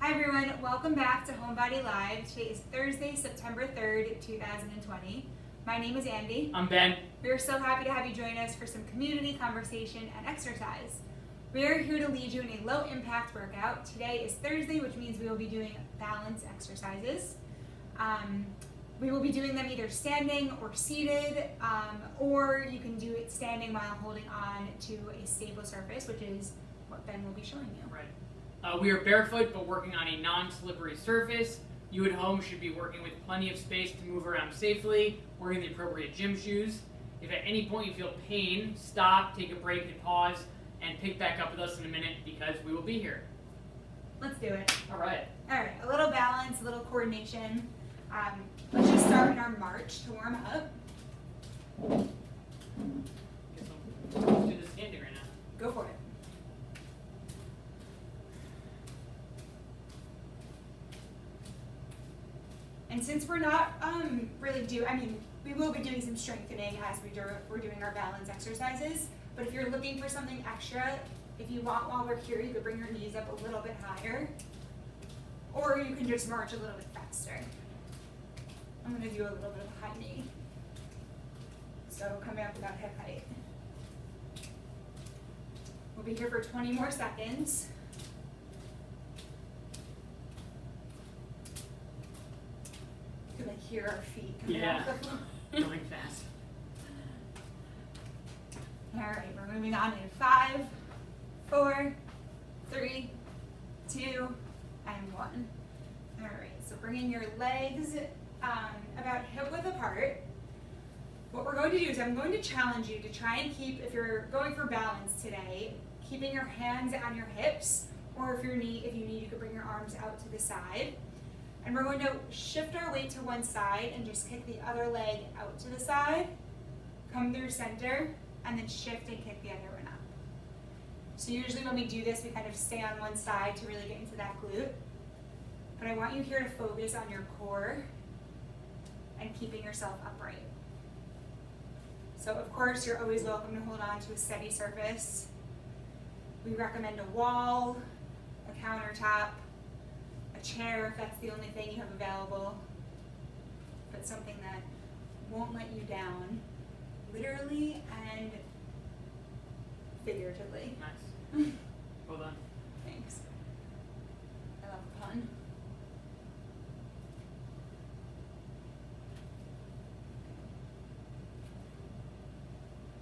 Hi everyone, welcome back to Homebodylive. Today is Thursday, September 3rd, 2020. My name is Andi. I'm Ben. We are so happy to have you join us for some community conversation and exercise. We are here to lead you in a low impact workout. Today is Thursday, which means we will be doing balance exercises. We will be doing them either standing or seated, or you can do it standing while holding on to a stable surface, which is what Ben will be showing you. Right. We are barefoot, but working on a non-slippery surface. You at home should be working with plenty of space to move around safely, wearing the appropriate gym shoes. If at any point you feel pain, stop, take a break and pause, and pick back up with us in a minute because we will be here. Let's do it. All right. All right, a little balance, a little coordination. Let's just start in our march to warm up. Let's do the standing right now. Go for it. And since we're not we will be doing some strengthening as we're doing our balance exercises. But if you're looking for something extra, if you want while we're here, you could bring your knees up a little bit higher. Or you can just march a little bit faster. I'm going to do a little bit of high knee. So coming up about hip height. We'll be here for 20 more seconds. You can hear our feet coming off the floor. Going fast. All right, we're moving on in 5, 4, 3, 2, and 1. All right, so bringing your legs about hip width apart. What we're going to do is I'm going to challenge you to try and keep, if you're going for balance today, keeping your hands on your hips, or if you need, you could bring your arms out to the side. And we're going to shift our weight to one side and just kick the other leg out to the side, come through center, and then shift and kick the other one up. So usually when we do this, we kind of stay on one side to really get into that glute. But I want you here to focus on your core and keeping yourself upright. So of course, you're always welcome to hold on to a steady surface. We recommend a wall, a countertop, a chair if that's the only thing you have available, but something that won't let you down, literally and figuratively. Nice. Well done. Thanks. I love the pun.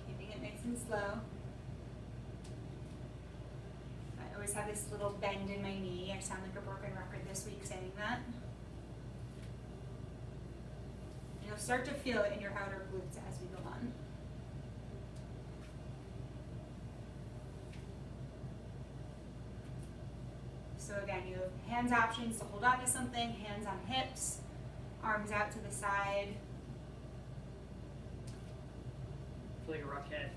Keeping it nice and slow. I always have this little bend in my knee. I sound like a broken record this week saying that. You'll start to feel it in your outer glutes as we go on. So again, you have hands options to hold on to something, hands on hips, arms out to the side. I feel like a rock head.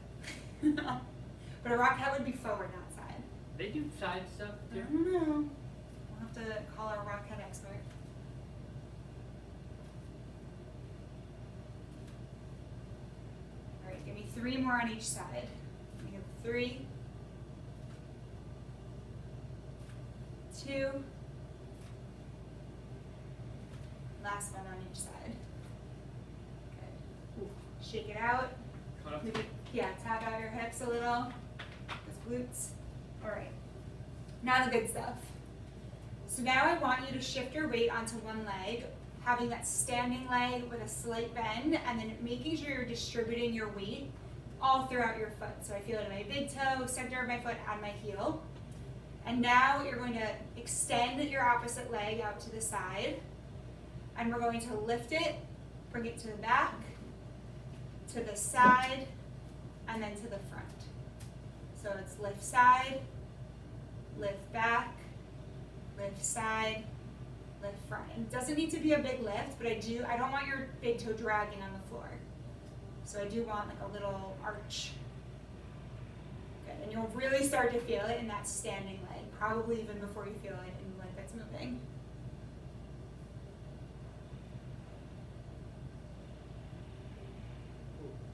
But a rock head would be forward, not side. They do side stuff I too. don't know. We'll have to call our rock head expert. All right, give me 3 more on each side. We have 3, 2, last one on each side. Good. Shake it out. Cut up. Maybe, yeah, tap out your hips a little. Those glutes. All right. Now the good stuff. So now I want you to shift your weight onto one leg, having that standing leg with a slight bend, and then making sure you're distributing your weight all throughout your foot. So I feel it in my big toe, center of my foot, and my heel. And now you're going to extend your opposite leg out to the side, and we're going to lift it, bring it to the back, to the side, and then to the front. So it's lift side, lift back, lift side, lift front. And it doesn't need to be a big lift, but I don't want your big toe dragging on the floor. So I do want like a little arch. Good, and you'll really start to feel it in that standing leg, probably even before you feel it in the leg that's moving.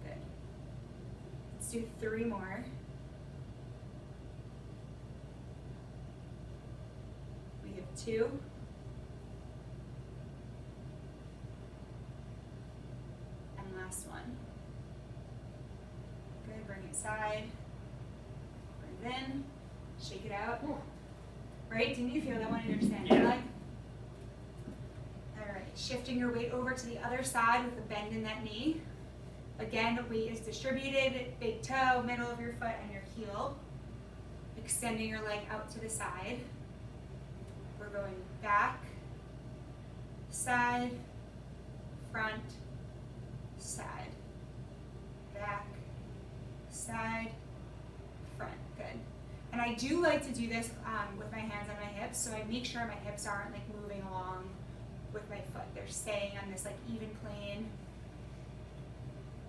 Good. Let's do 3 more. We have 2. And last one. Good, bring it side. Breathe in, shake it out. Right, didn't you feel that one in your standing leg? All right, shifting your weight over to the other side with a bend in that knee. Again, the weight is distributed, big toe, middle of your foot, and your heel. Extending your leg out to the side. We're going back, side, front, side, back, side, front. Good. And I do like to do this with my hands on my hips, so I make sure my hips aren't like moving along with my foot. They're staying on this like even plane.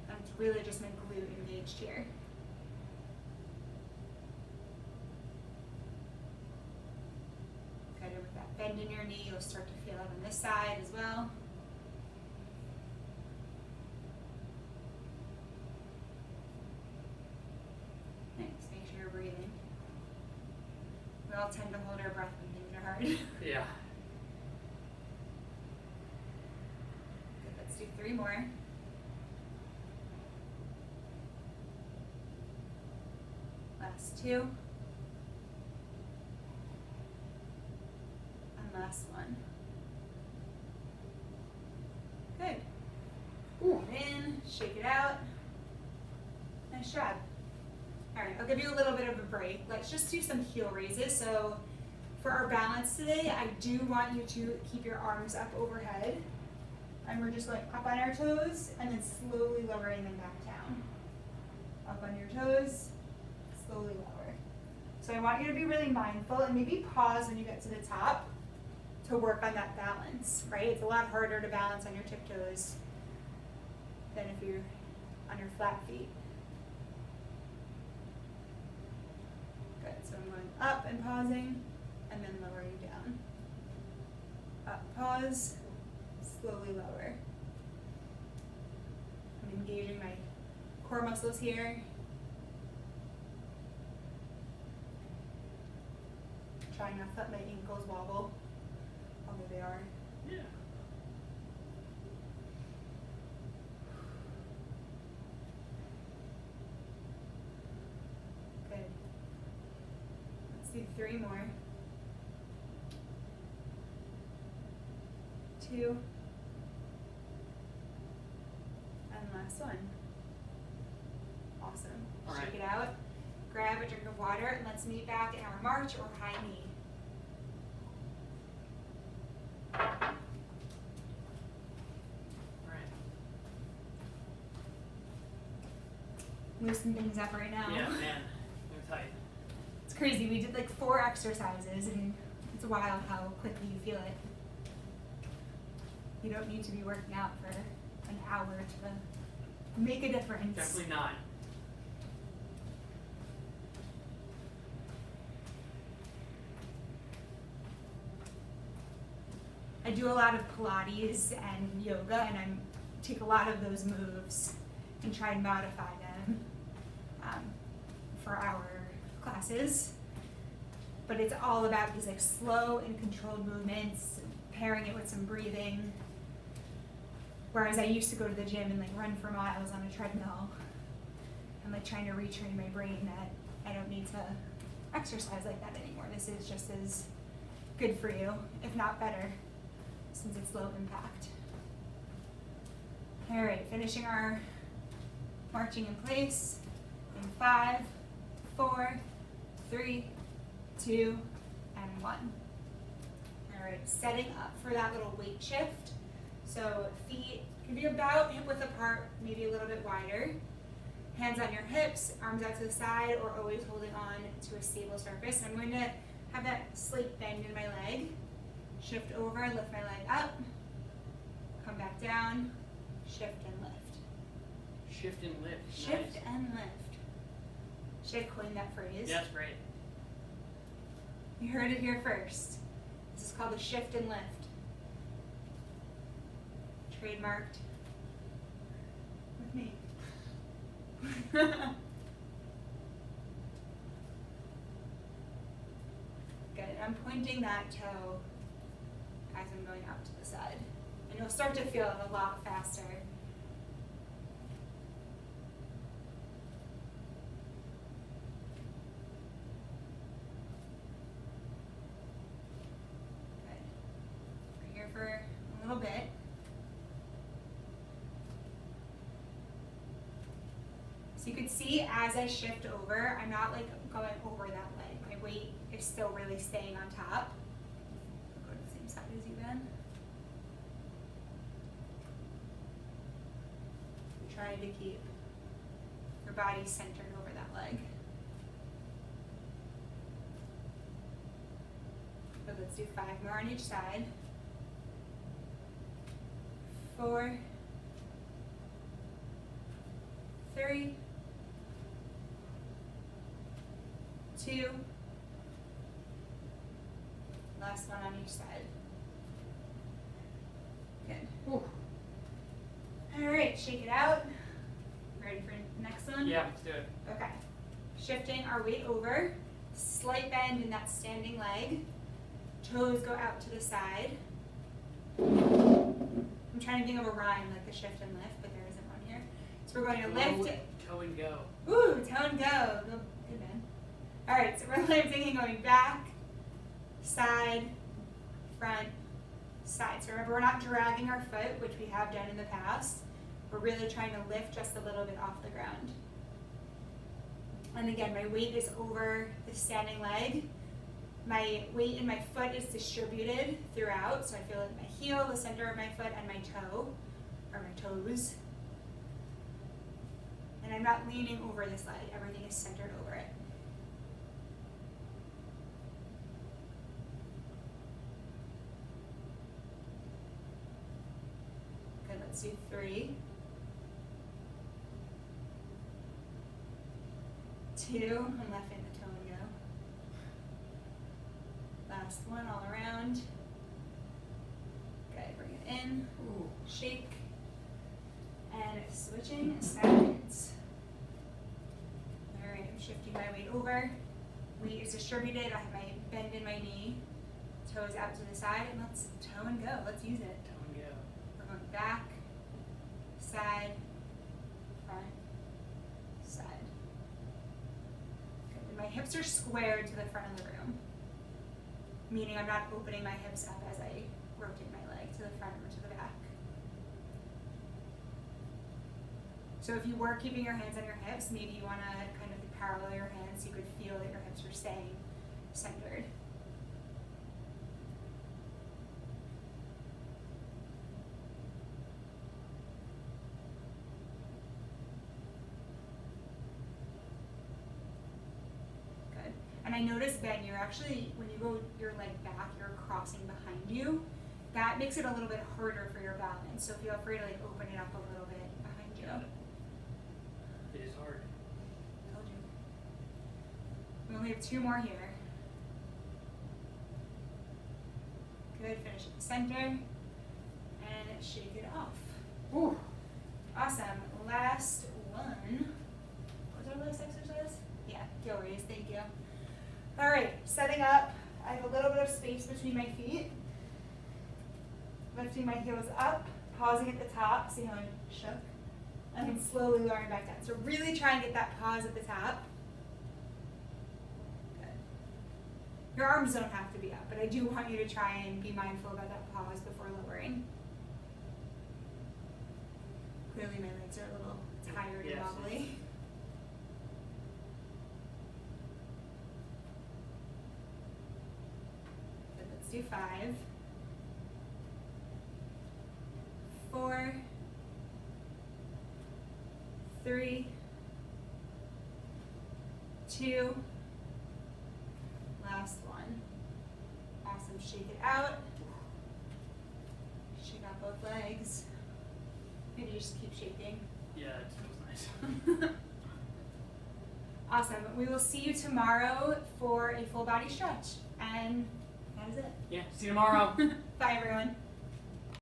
And it's really just my glute engaged here. Good, and with that bend in your knee, you'll start to feel it on this side as well. Nice, make sure you're breathing. We all tend to hold our breath when things are hard. Yeah. Good, let's do 3 more. Last 2. And last one. Good. Breathe in, shake it out. Nice job. All right, I'll give you a little bit of a break. Let's just do some heel raises. So for our balance today, I do want you to keep your arms up overhead. And we're just going up on our toes and then slowly lowering them back down. Up on your toes, slowly lower. So I want you to be really mindful and maybe pause when you get to the top to work on that balance, right? It's a lot harder to balance on your tiptoes than if you're on your flat feet. Good, so I'm going up and pausing, and then lowering down. Up, pause, slowly lower. I'm engaging my core muscles here. Trying not to let my ankles wobble, although they are. Yeah. Good. Let's do 3 more. 2. And last one. Awesome. All Shake right. it out. Grab a drink of water and let's meet back in our march or high knee. All right. Loosen things up right now. Yeah, man. They're tight. It's crazy. We did like 4 exercises and it's wild how quickly you feel it. You don't need to be working out for an hour to make a difference. Definitely not. I do a lot of Pilates and yoga, and I take a lot of those moves and try and modify them for our classes. But it's all about these like slow and controlled movements, pairing it with some breathing. Whereas I used to go to the gym and like run for miles on a treadmill. I'm like trying to retrain my brain that I don't need to exercise like that anymore. This is just as good for you, if not better, since it's low impact. All right, finishing our marching in place in 5, 4, 3, 2, and 1. All right, setting up for that little weight shift. So feet can be about hip width apart, maybe a little bit wider. Hands on your hips, arms out to the side, or always holding on to a stable surface. And I'm going to have that slight bend in my leg. Shift over, lift my leg up, come back down, shift and lift. Shift and lift. Shift Nice. and lift. Should I coin that phrase? Yeah, that's great. You heard it here first. This is called a shift and lift. Trademarked with me. Good. I'm pointing that toe as I'm going out to the side. And you'll start to feel it a lot faster. Good. We're here for a little bit. So you can see as I shift over, I'm not like going over that leg. My weight is still really staying on top. Go to the same side as you, Ben. You're trying to keep your body centered over that leg. So let's do 5 more on each side. 4, 3, 2, last one on each side. Good. Ooh. All right, shake it out. Ready for the next one? Yeah, let's do it. Okay. Shifting our weight over, slight bend in that standing leg. Toes go out to the side. I'm trying to think of a rhyme like the shift and lift, but there isn't one here. So we're going to lift it. Toe and go. Ooh, toe and go. Good man. All right, so we're lifting and going back, side, front, side. So remember, we're not dragging our foot, which we have done in the past. We're really trying to lift just a little bit off the ground. And again, my weight is over the standing leg. My weight in my foot is distributed throughout, so I feel like my heel, the center of my foot, and my toe, or my toes. And I'm not leaning over this leg. Everything is centered over it. Good, let's do 3, 2, I'm letting the toe go. Last one all around. Good, bring it in, Ooh. shake, and switching sides. All right, I'm shifting my weight over. Weight is distributed, I have my bend in my knee, toes out to the side, and let's toe and go, let's use it. Toe and go. We're going back, side, front, side. Good. And my hips are squared to the front of the room, meaning I'm not opening my hips up as I rotate my leg to the front or to the back. So if you were keeping your hands on your hips, maybe you want to kind of parallel your hands so you could feel that your hips are staying centered. Good. And I noticed, Ben, you're actually, when you go your leg back, you're crossing behind you. That makes it a little bit harder for your balance. So feel free to like open it up a little bit behind you. Got it. It is hard. Told you. We only have 2 more here. Good, finish at the center. And shake it off. Ooh. Awesome. Last one. What was our last exercise? Yeah, heel raise, thank you. All right, setting up. I have a little bit of space between my feet. Lifting my heels up, pausing at the top. See how I shook? And then slowly lowering back down. So really try and get that pause at the top. Good. Your arms don't have to be up, but I do want you to try and be mindful about that pause before lowering. Clearly my legs are a little tired and wobbly. Good, let's do 5. 4, 3, 2, last one. Awesome, shake it out. Shake out both legs. Maybe you just keep shaking. Yeah, it feels nice. Awesome, we will see you tomorrow for a full body stretch. And that is it. Yeah, see you tomorrow. Bye everyone.